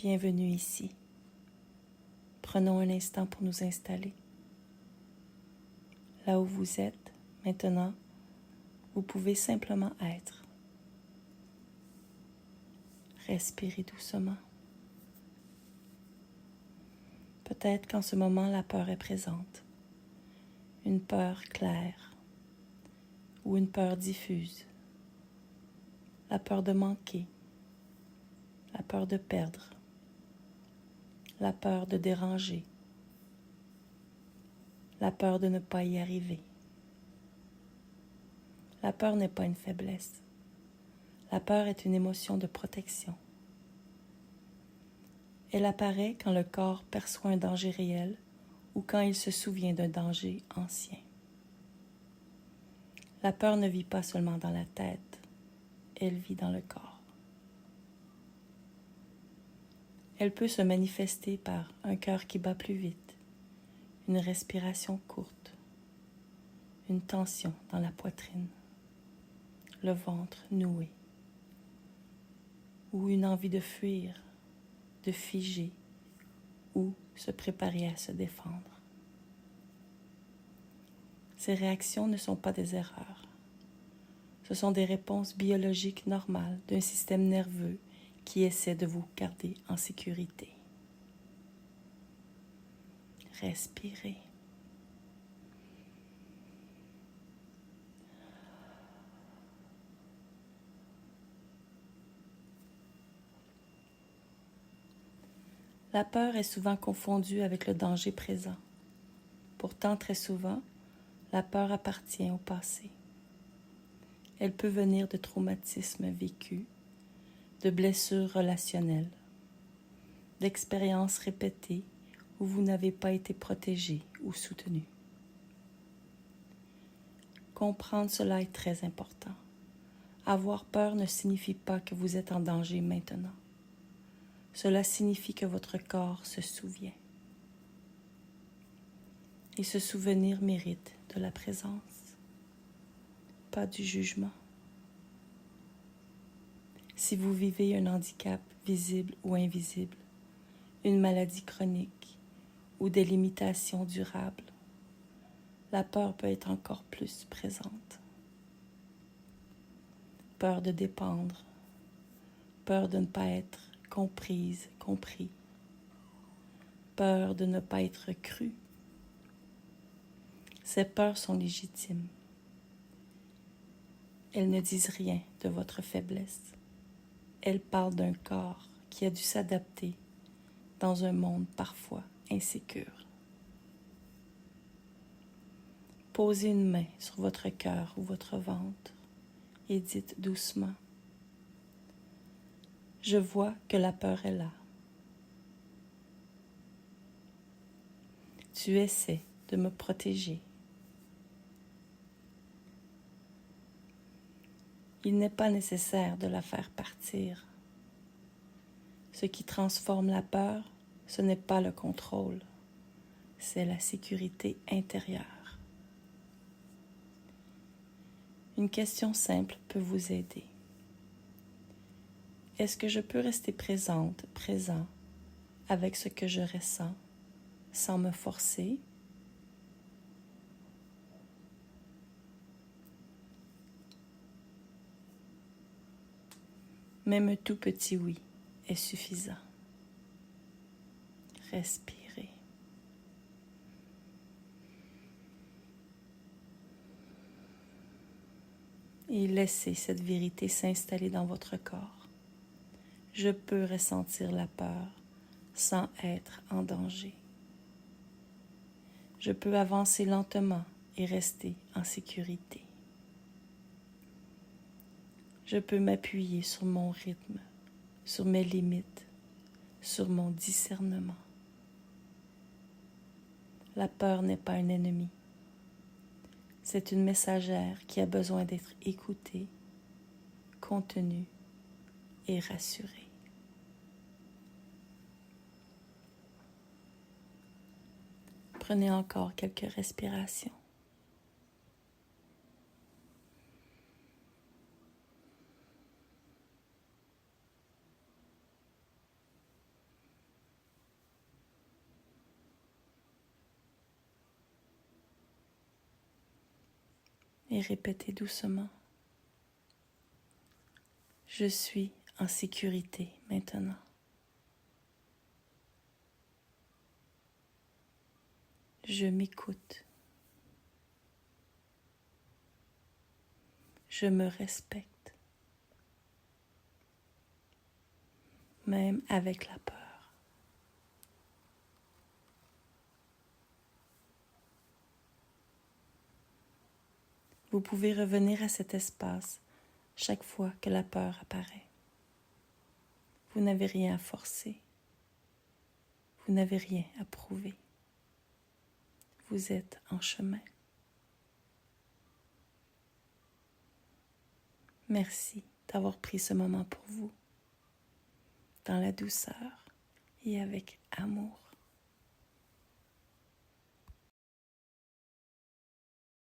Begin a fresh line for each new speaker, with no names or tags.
Bienvenue ici. Prenons un instant pour nous installer. Là où vous êtes, maintenant, vous pouvez simplement être. Respirez doucement. Peut-être qu'en ce moment, la peur est présente. Une peur claire ou une peur diffuse. La peur de manquer, la peur de perdre, la peur de déranger, la peur de ne pas y arriver. La peur n'est pas une faiblesse. La peur est une émotion de protection. Elle apparaît quand le corps perçoit un danger réel ou quand il se souvient d'un danger ancien. La peur ne vit pas seulement dans la tête, elle vit dans le corps. Elle peut se manifester par un cœur qui bat plus vite, une respiration courte, une tension dans la poitrine, le ventre noué, ou une envie de fuir, de figer ou se préparer à se défendre. Ces réactions ne sont pas des erreurs. Ce sont des réponses biologiques normales d'un système nerveux qui essaie de vous garder en sécurité. Respirez. La peur est souvent confondue avec le danger présent. Pourtant, très souvent, la peur appartient au passé. Elle peut venir de traumatismes vécus, de blessures relationnelles, d'expériences répétées où vous n'avez pas été protégé ou soutenu. Comprendre cela est très important. Avoir peur ne signifie pas que vous êtes en danger maintenant. Cela signifie que votre corps se souvient. Et ce souvenir mérite de la présence, pas du jugement. Si vous vivez un handicap visible ou invisible, une maladie chronique ou des limitations durables, la peur peut être encore plus présente. Peur de dépendre, peur de ne pas être comprise, compris, peur de ne pas être cru. Ces peurs sont légitimes. Elles ne disent rien de votre faiblesse. Elles parlent d'un corps qui a dû s'adapter dans un monde parfois insécure. Posez une main sur votre cœur ou votre ventre et dites doucement: je vois que la peur est là. Tu essaies de me protéger. Il n'est pas nécessaire de la faire partir. Ce qui transforme la peur, ce n'est pas le contrôle, c'est la sécurité intérieure. Une question simple peut vous aider. Est-ce que je peux rester présente, présent avec ce que je ressens, sans me forcer? Même un tout petit oui est suffisant. Respirez. Et laissez cette vérité s'installer dans votre corps. Je peux ressentir la peur sans être en danger. Je peux avancer lentement et rester en sécurité. Je peux m'appuyer sur mon rythme, sur mes limites, sur mon discernement. La peur n'est pas un ennemi. C'est une messagère qui a besoin d'être écoutée, contenue et rassurée. Prenez encore quelques respirations. et répétez doucement. Je suis en sécurité maintenant. Je m'écoute. Je me respecte, même avec la peur. Vous pouvez revenir à cet espace chaque fois que la peur apparaît. Vous n'avez rien à forcer. Vous n'avez rien à prouver. Vous êtes en chemin. Merci d'avoir pris ce moment pour vous, dans la douceur et avec amour.